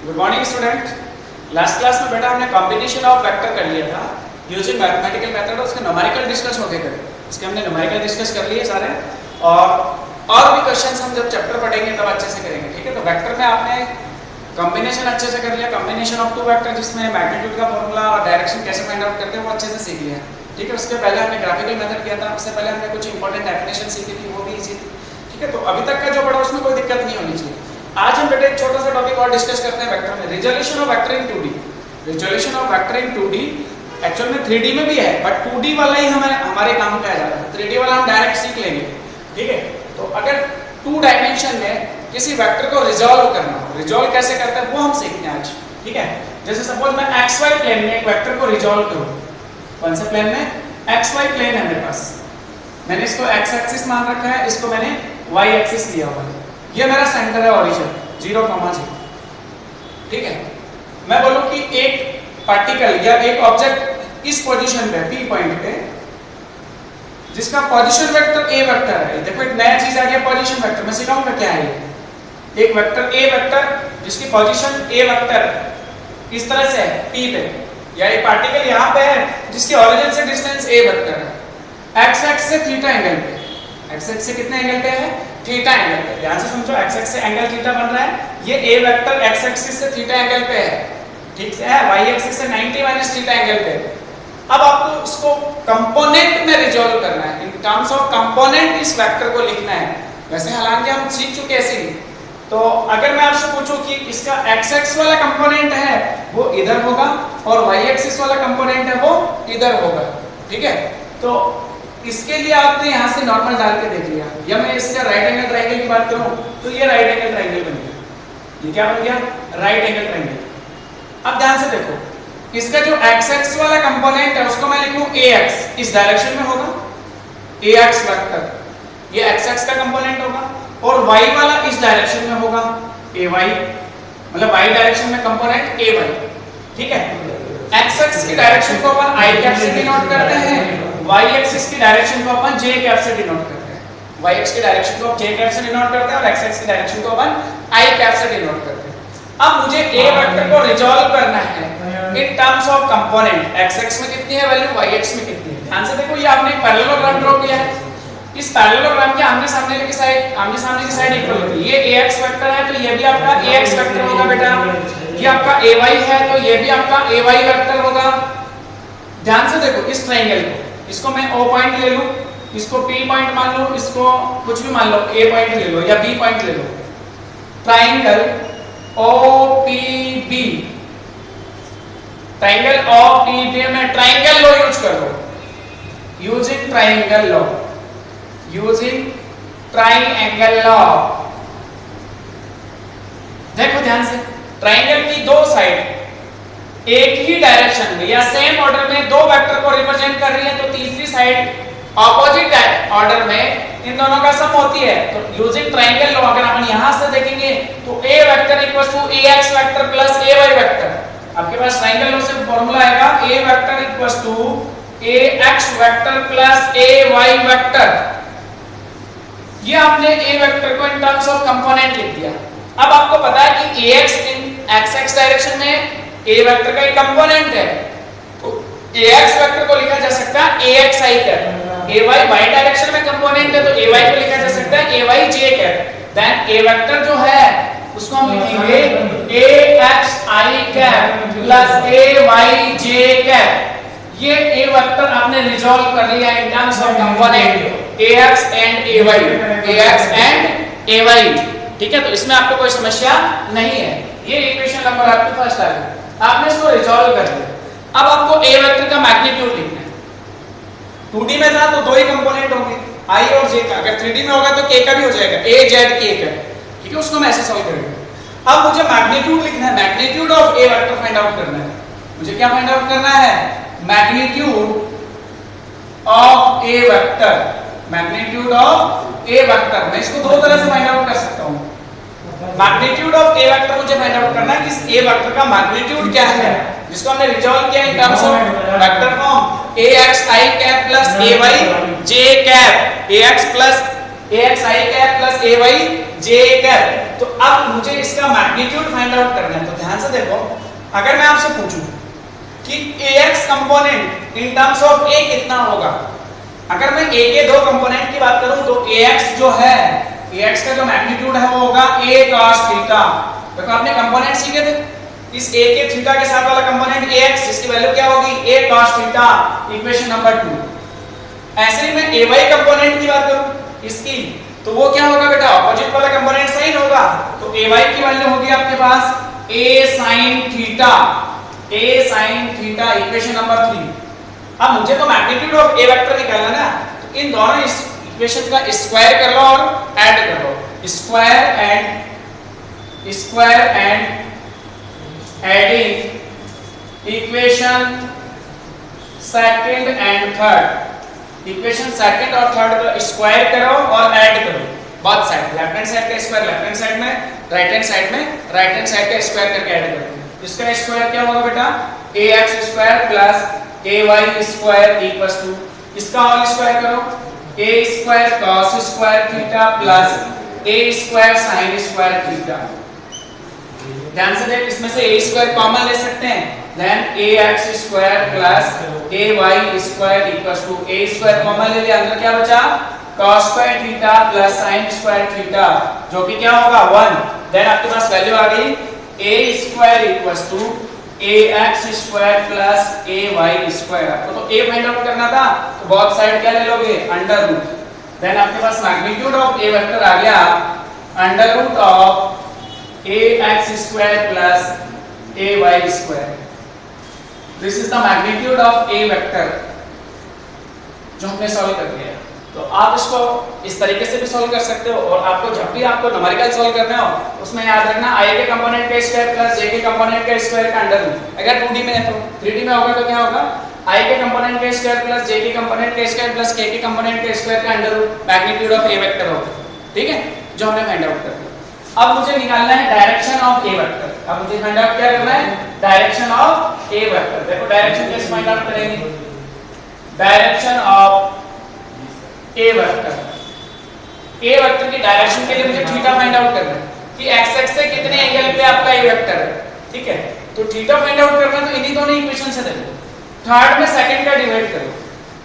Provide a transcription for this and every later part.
Good morning student. Last class में बेटा हमने कॉम्बिनेशन ऑफ वेक्टर कर लिया था यूजिंग मैथमेटिकल मेथड। उसके न्यूमेरिकल डिस्कस होके करे, इसके हमने न्यूमेरिकल डिस्कस कर लिए सारे, और भी क्वेश्चंस हम जब चैप्टर पढ़ेंगे तब अच्छे से करेंगे। ठीक है, तो वेक्टर में आपने कॉम्बिनेशन अच्छे से कर लिया, कॉम्बिनेशन ऑफ टू वेक्टर जिसमें मैग्नीट्यूड का फॉर्मूला और डायरेक्शन कैसे फाइंड आउट करते हैं वो अच्छे से सीख लिया। ठीक है, उसके पहले हमने ग्राफिकल मेथड किया था, उससे पहले हमने कुछ इंपॉर्टेंट डेफिनेशन सीखी थी, वो भी इजी थी। ठीक है, तो अभी तक का जो पढ़ा उसमें कोई दिक्कत नहीं होनी चाहिए। आज हम बेटा एक छोटा सा टॉपिक और डिस्कस करते हैं वेक्टर में, resolution of vector in 2D। Resolution of vector in 2D actual में 3D में भी है, बट 2D वाला ही हमारे काम का है ज्यादा। 3D वाला हम डायरेक्ट सीख लेंगे। ठीक है, तो अगर 2 डायमेंशन में किसी वेक्टर को रिजॉल्व करना हो, रिजॉल्व कैसे करते हैं वो हम सीखते हैं आज। ठीक है, जैसे सपोज मैं XY प्लेन में एक वेक्टर को रिजॉल्व करूं। कौन से प्लेन में? XY प्लेन है मेरे पास, मैंने इसको x एक्सिस मान रखा है, इसको मैंने y एक्सिस लिया हुआ है। ये मेरा सेंटर है ओरिजिन 0, 0। ठीक है, मैं बोलूं कि एक पार्टिकल या एक ऑब्जेक्ट इस पोजीशन पे P पॉइंट पे जिसका पोजीशन वेक्टर A वेक्टर है। देखो एक नया चीज आ गया, पोजीशन वेक्टर। मैं सिखाऊंगा क्या है ये। एक वेक्टर A वेक्टर जिसकी पोजीशन A वेक्टर इस तरह से है P पे, या एक पार्टिकल यहाँ पे है जिसकी ओरिजिन से डिस्टेंस A वेक्टर है, x एक्सिस से थीटा एंगल पे। x एक्सिस से कितने एंगल पे है? थीटा एंगल पे। ध्यान से समझो, x एक्सिस से एंगल थीटा बन रहा है, ये A वेक्टर x एक्सिस से थीटा एंगल पे है। ठीक है, y एक्सिस से 90 माइनस थीटा एंगल पे। अब आपको इसको कंपोनेंट में रिजॉल्व करना है, इन टर्म्स ऑफ कंपोनेंट इस वेक्टर को लिखना है। वैसे हालांकि हम सीख चुके ऐसे ही। तो अगर मैं आपसे पूछूं कि इसका x एक्सिस वाला कंपोनेंट है वो इधर होगा और y एक्सिस वाला कंपोनेंट है वो इधर होगा। ठीक है, तो इसके लिए आपने यहाँ से नॉर्मल डाल के देख लिया, या मैं इसका राइट एंगल ट्रायंगल की बात करूं तो ये राइट एंगल ट्रायंगल बन गया। ये क्या बन गया? Right angle triangle. अब ध्यान से देखो, इसका जो x एक्सिस वाला कंपोनेंट है उसको मैं लिखूं ax, इस डायरेक्शन में होगा ax वेक्टर, ये x एक्सिस का कंपोनेंट होगा, और y वाला इस डायरेक्शन में होगा ay, मतलब y डायरेक्शन में कंपोनेंट ay। ठीक है, x एक्सिस की डायरेक्शन को अपन i कैप से डिनोट करते हैं, y एक्सिस की डायरेक्शन को अपन j कैप से डिनोट करते हैं। y एक्सिस की डायरेक्शन को j कैप से डिनोट करते हैं और x एक्सिस की डायरेक्शन को अपन i कैप से डिनोट करते हैं। अब मुझे a वेक्टर को रिजॉल्व करना है इन terms of component. x axis में कितनी है वैल्यू, y एक्सिस में कितनी है। ध्यान से देखो, ये आपने एक पैरेललोग्राम ड्रॉ किया है। इस पैरेललोग्राम के आमने सामने की साइड इक्वल होती है। ये ax वेक्टर है तो ये भी आपका ax वेक्टर होगा बेटा, ये आपका ay है तो ये भी आपका ay वेक्टर होगा। ध्यान से देखो इस ट्रायंगल को, इसको मैं O पॉइंट ले लूं, इसको P पॉइंट मान लो, इसको कुछ भी मान लो, A पॉइंट ले लो या B पॉइंट ले लो। ट्रायंगल OPB, ट्रायंगल OPB में ट्रायंगल लॉ यूज कर लो, using triangle law, using triangle law. देखो ध्यान से, ट्रायंगल की दो साइड एक ही डायरेक्शन में या सेम ऑर्डर में दो वेक्टर को रिप्रेजेंट कर रही है, तो तीसरी साइड ऑपोजिट ऑर्डर में इन दोनों का सम होती है। तो यूजिंग ट्रायंगल लॉ अगर अपन यहां से देखेंगे तो a vector equals to ax vector plus ay vector. आपके पास ट्रायंगल लॉ से फार्मूला आएगा a vector equals to ax vector plus ay vector. ये आपने a वेक्टर को इन टर्म्स ऑफ कंपोनेंट लिख दिया। अब आपको पता है कि ax इन x एक्सिस डायरेक्शन में a वेक्टर का एक कंपोनेंट है, तो ax वेक्टर को लिखा जा सकता है axi cap. ay y direction में कंपोनेंट है तो ay को लिखा जा सकता है ayj cap. Then a vector जो है उसको हम लिखेंगे axi cap plus ayj cap. ये a वेक्टर आपने रिजॉल्व कर लिया in terms of component ax and ay। ठीक है, तो इसमें आपको कोई समस्या नहीं है। ये इक्वेशन नंबर आपकी फर्स्ट आ गई, आपने इसको रिजॉल्व कर लिया। अब आपको a वेक्टर का मैग्नीट्यूड लिखना है। 2D में था तो दो ही कंपोनेंट होंगे i और j का, अगर 3D में होगा तो k का भी हो जाएगा, a z k का। ठीक है, उसको हम ऐसे सॉल्व करेंगे। अब मुझे मैग्नीट्यूड लिखना है, magnitude of a vector find out करना है। मुझे क्या फाइंड आउट करना है? Magnitude of a vector, magnitude of a vector. मैं इसको दो तरह से फाइंड आउट कर सकता हूं। मैग्नीट्यूड ऑफ a वेक्टर मुझे फाइंड आउट करना है कि इस a वेक्टर का मैग्नीट्यूड क्या है, जिसको हमने रिजॉल्व किया इन terms of vector form axi cap plus ayj cap. ax plus ax i cap plus ay j cap. तो अब मुझे इसका मैग्नीट्यूड फाइंड आउट करना है। तो ध्यान से देखो, अगर मैं आपसे पूछूं कि ax component in terms of a कितना होगा, अगर मैं a के दो कंपोनेंट की बात करूं तो ax जो है, ax का जो मैग्नीट्यूड है वो होगा a cos थीटा। देखो आपने कंपोनेंट सीखे थे, इस a के थीटा के साथ वाला कंपोनेंट ax, इसकी वैल्यू क्या होगी a cos theta, equation number 2। ऐसे ही मैं ay कंपोनेंट की बात करूं इसकी, तो वो क्या होगा बेटा, ऑपोजिट वाला कंपोनेंट साइन होगा, तो ay की वैल्यू होगी आपके पास a sin theta, a sin theta, equation number 3। अब मुझे तो मैग्नीट्यूड ऑफ a वेक्टर निकालना ना, तो इन दोनों इस इक्वेशन का स्क्वायर कर लो और ऐड कर लो, square and adding equation second and third, equation second और थर्ड का स्क्वायर करो और ऐड करो both side, left hand side का स्क्वायर लेफ्ट हैंड साइड में, राइट हैंड साइड में राइट हैंड साइड का स्क्वायर करके ऐड करो। इसका स्क्वायर क्या होगा बेटा, ax square plus ay square equals to, इसका होल स्क्वायर करो a square cos square theta plus a square sin square theta. ध्यान से देख, इसमें से a स्क्वायर कॉमन ले सकते हैं, then ax square plus ay square equals to, a square common ले लिया, अंदर क्या बचा cos square theta plus sin square theta, जो कि क्या होगा 1। देन आपके पास वैल्यू आ गई a square equals to ax square plus ay square. आपको तो a फाइंड आउट करना था, तो बोथ साइड क्या ले लोगे अंडर रूट, देन आपके पास मैग्नीट्यूड ऑफ a वेक्टर आ गया under root of ax square plus ay square. This is the magnitude of a vector जो हमने सॉल्व कर लिया। तो आप इसको इस तरीके से भी सॉल्व कर सकते हो, और आपको जब भी आपको न्यूमेरिकल सॉल्व करना हो उसमें याद रखना i के कंपोनेंट का स्क्वायर प्लस j के कंपोनेंट का स्क्वायर का अंडर रूट। अगर 2D में है तो 3D में होगा तो क्या होगा, i के कंपोनेंट का स्क्वायर प्लस j के कंपोनेंट का स्क्वायर प्लस k के कंपोनेंट का स्क्वायर का under root, magnitude of a vector होगा। ठीक है, जो हमने फाइंड आउट कर लिया। अब मुझे निकालना है डायरेक्शन ऑफ a वेक्टर। अब मुझे फाइंड आउट क्या करना है, डायरेक्शन ऑफ a वेक्टर। देखो डायरेक्शन कैसे फाइंड आउट करेंगे, direction of a vector, a vector की डायरेक्शन के लिए मुझे थीटा फाइंड आउट करना है कि x एक्सिस से कितने एंगल पे आपका a वेक्टर है। ठीक है, तो थीटा फाइंड आउट करना है तो इन्हीं दोनों इक्वेशन से देखो, थर्ड में सेकंड का डिवाइड करो,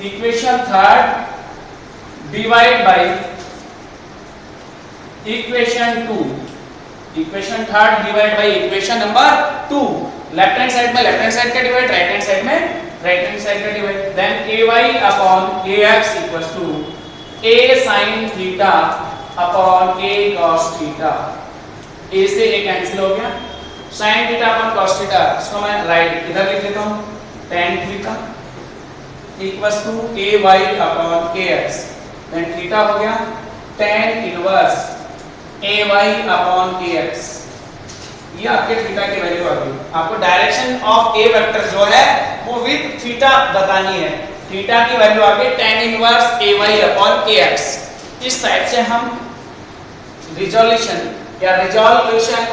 equation third divide by equation 2, equation third divide by equation number 2। Left hand side में लेफ्ट हैंड साइड का डिवाइड, राइट हैंड साइड में राइट हैंड साइड का divide, then ay upon ax equals to a sin theta upon a cos theta. a से a cancel हो गया, sin theta upon cos theta, इसको मैं write इधर लिख लेता हूं, tan theta equals to ay upon ax, then theta हो गया tan inverse ay upon ax। ये आपके थीटा की वैल्यू आ गई। आपको डायरेक्शन ऑफ a वेक्टर जो है वो विद थीटा बतानी है, थीटा की वैल्यू आ गई tan inverse ay upon ax। इस टाइप से हम resolution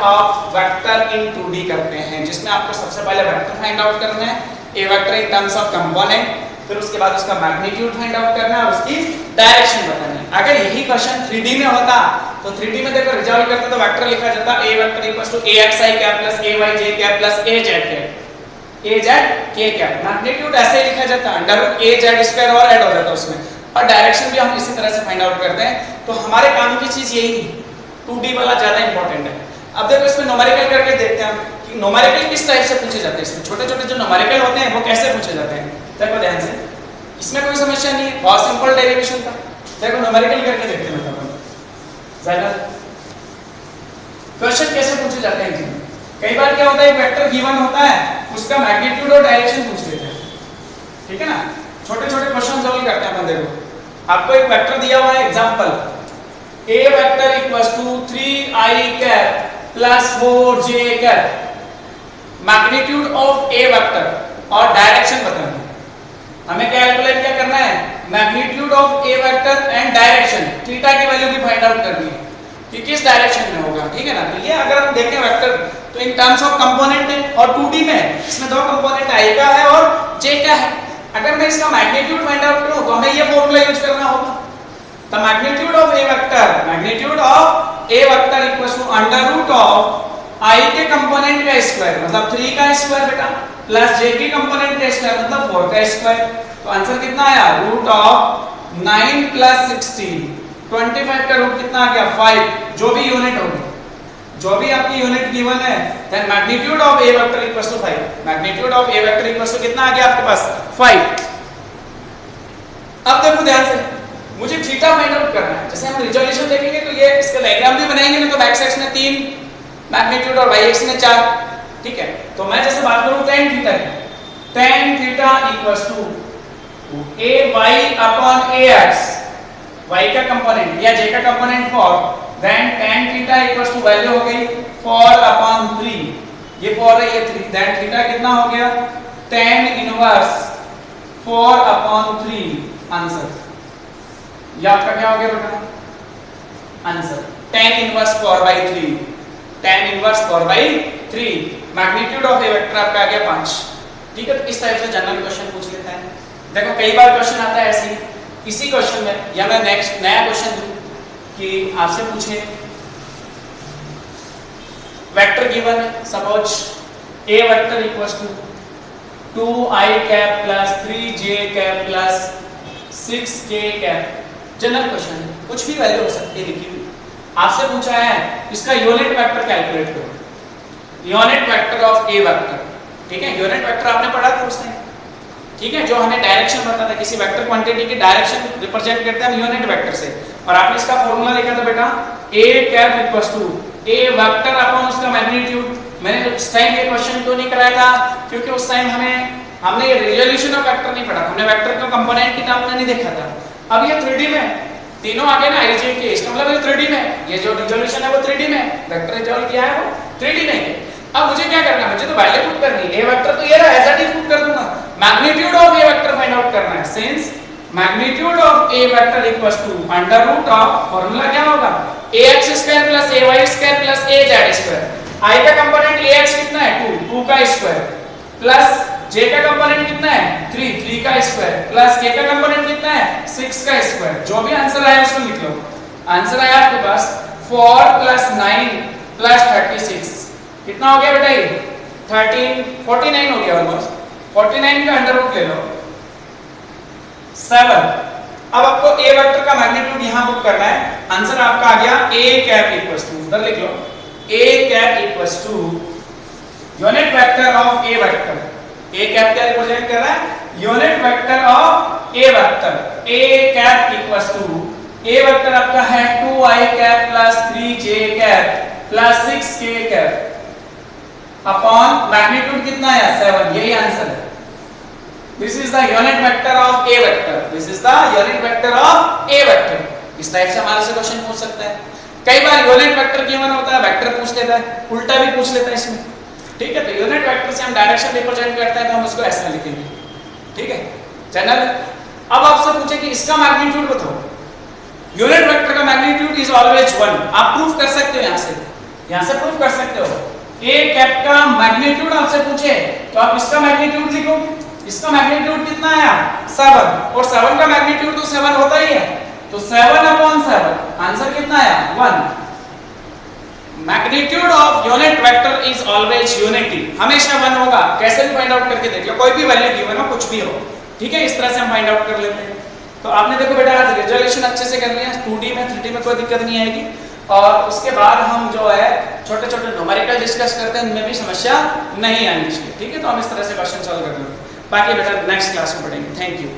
of vector in 2D करते हैं, जिसमें आपको सबसे पहले वेक्टर फाइंड आउट करना है, a vector in terms of component, फिर उसके बाद उसका मैग्नीट्यूड फाइंड आउट करना है और उसकी डायरेक्शन बतानी है। अगर यही क्वेश्चन 3D में होता तो 3D में देखो रिजॉल्व करते तो वेक्टर लिखा जाता a vector equals to axi cap plus ayj cap plus az cap, az k cap, magnitude ऐसे ही लिखा जाता अंडर रूट az स्क्वायर और ऐड हो जाता उसमें, और डायरेक्शन भी हम इसी तरह से फाइंड आउट करते हैं। तो हमारे काम की चीज यही थी, 2D वाला ज्यादा इंपॉर्टेंट है। अब देखो इसमें न्यूमेरिकल करके देखते हैं कि न्यूमेरिकल किस टाइप से पूछे जाते हैं, इसमें छोटे-छोटे जो न्यूमेरिकल होते हैं वो कैसे पूछे जाते हैं। देखो ध्यान से, इसमें कोई समस्या नहीं है, बहुत सिंपल डेरिवेशन था। देखो न्यूमेरिकल करके देखते हैं अपन ज्यादा क्वेश्चन कैसे पूछे जाते हैं। कई बार क्या होता है, एक वेक्टर गिवन होता है, उसका मैग्नीट्यूड और डायरेक्शन पूछ लेते हैं। ठीक है ना, छोटे-छोटे क्वेश्चन सॉल्व करते हैं अपन। देखो आपको एक वेक्टर दिया हुआ है, example a vector equals to 3i cap plus 4j cap, magnitude of a vector और डायरेक्शन बताना है। हमें कैलकुलेट क्या करना है, magnitude of a vector and direction, theta की वैल्यू भी फाइंड आउट करनी है कि किस डायरेक्शन में होगा। ठीक है ना, तो ये अगर हम देखें वेक्टर तो इन टर्म्स ऑफ कंपोनेंट है और 2D में है, इसमें दो कंपोनेंट i का है और j का है। अगर मैं इसका मैग्नीट्यूड फाइंड आउट करूं तो हमें ये फॉर्मूला यूज करना होगा, the magnitude of a vector equals to under root of i के कंपोनेंट का स्क्वायर मतलब 3 का स्क्वायर बेटा प्लस जे के कंपोनेंट का स्क्वायर मतलब 4 का स्क्वायर। तो आंसर कितना आया रूट ऑफ 9 प्लस 16 25 का रूट कितना आ गया 5 जो भी यूनिट होगी जो भी आपकी यूनिट गिवन है then magnitude of a vector equals to 5 magnitude of a vector equals to कितना आ गया आपके पास 5। अब देखो ध्यान से मुझे थीटा फाइंड आउट करना है। जैसे हम रिजोल्यूशन देखेंगे तो ये इसका डायग्राम भी बनाएंगे ना तो x एक्सिस में 3 मैग्नीट्यूड और y एक्सिस में 4 ठीक है। तो मैं जैसे बात करूं tan थीटा की tan theta equals to ay upon ax y का कंपोनेंट या j का component 4 then tan theta equals to value हो गई 4 अपॉन 3 ये 4 है ये 3 देन थीटा कितना हो गया tan इनवर्स 4 अपॉन 3 आंसर। ये आपका क्या हो गया बेटा answer tan inverse 4/3 tan inverse 4/3 magnitude of a vector आपका आ गया 5 ठीक है। तो इस टाइप से जनरल क्वेश्चन पूछ लेता है। देखो कई बार क्वेश्चन आता है ऐसे इसी क्वेश्चन में या मैं नेक्स्ट नया क्वेश्चन दूं कि आपसे पूछे वेक्टर गिवन है suppose a vector equals to 2i cap plus 3j cap plus 6k cap general question है कुछ भी वैल्यू हो सकती है लिखी हुई आपसे पूछा है इसका यूनिट वेक्टर कैलकुलेट करो unit vector of a vector ठीक है। यूनिट वेक्टर आपने पढ़ा था उसने ठीक है जो हमें डायरेक्शन बताता है किसी वेक्टर क्वांटिटी की डायरेक्शन रिप्रेजेंट करते हैं हम यूनिट वेक्टर से और आपने इसका फॉर्मूला लिखा था बेटा a cap equals to a vector upon उसका मैग्नीट्यूड। मैंने उस टाइम ये क्वेश्चन क्यों नहीं कराया था क्योंकि उस टाइम हमने ये रिजोल्यूशन ऑफ वेक्टर नहीं पढ़ा हमने वेक्टर का कंपोनेंट की नाम नहीं देखा था। अब ये 3D में तीनों आ गए ना i j k इसका मतलब ये 3D में ये जो रिजोल्यूशन है वो 3D में वेक्टर रिजोल्व किया है वो 3D में है। अब मुझे क्या करना है मुझे तो वैल्यू पुट करनी है ए वेक्टर तो ये रहा ऐसा ही पुट कर दूंगा magnitude of a vector find out करना है since magnitude of a vector equals to under root of formula क्या होगा ax square plus ay square plus az square i का कंपोनेंट ax कितना है 2 का स्क्वायर प्लस j का component कितना है 3 का स्क्वायर प्लस k का कंपोनेंट कितना है 6 का स्क्वायर जो भी आंसर आया उसको लिख लो। आंसर आया आपके पास 4 प्लस 9 प्लस 36 कितना हो गया बेटा ये 49 हो गया ऑलमोस्ट 49 का अंडर रूट ले लो 7। अब आपको a वेक्टर का मैग्नीट्यूड यहां पुट करना है आंसर आपका आ गया a कैप इक्वल्स टू उधर लिख लो a cap equals to unit vector of a vector a cap क्या रिप्रेजेंट कर रहा है unit vector of a vector a cap equals to a vector आपका है 2i cap plus 3j cap plus 6k cap upon magnitude कितना है 7 यही answer है। This is the unit vector of a vector this is the unit vector of a vector. इस type से हमारे से क्वेश्चन पूछ सकता है। कई बार यूनिट वेक्टर गिवन होता है वेक्टर पूछ लेता है उल्टा भी पूछ लेता है इसमें ठीक है। तो यूनिट वेक्टर से हम डायरेक्शन रिप्रेजेंट करते हैं तो हम उसको ऐसा लिखेंगे ठीक है चैनल। अब आपसे पूछे कि इसका मैग्नीट्यूड बताओ यूनिट वेक्टर का मैग्नीट्यूड इज ऑलवेज 1 आप प्रूफ कर सकते हो यहां से प्रूफ कर सकते हो। a कैप का मैग्नीट्यूड आपसे पूछे तो आप इसका मैग्नीट्यूड लिखो इसका मैग्नीट्यूड कितना आया 7 और 7 का मैग्नीट्यूड तो 7 होता ही है तो 7/7 आंसर कितना आया 1। Magnitude of unit vector is always unity हमेशा 1 होगा कैसे भी फाइंड आउट करके देख लो कोई भी वैल्यू गिवन हो कुछ भी हो ठीक है। इस तरह से हम फाइंड आउट कर लेते हैं। तो आपने देखो बेटा आज रिजोल्यूशन अच्छे से कर लिया 2D में 3D में कोई दिक्कत नहीं आएगी और उसके बाद हम जो है छोटे छोटे न्यूमेरिकल डिस्कस करते हैं उनमें भी समस्या नहीं आनी चाहिए ठीक है। तो हम इस तरह से क्वेश्चन सॉल्व कर लेंगे बाकी बेटा नेक्स्ट क्लास में पढ़ेंगे। Thank you.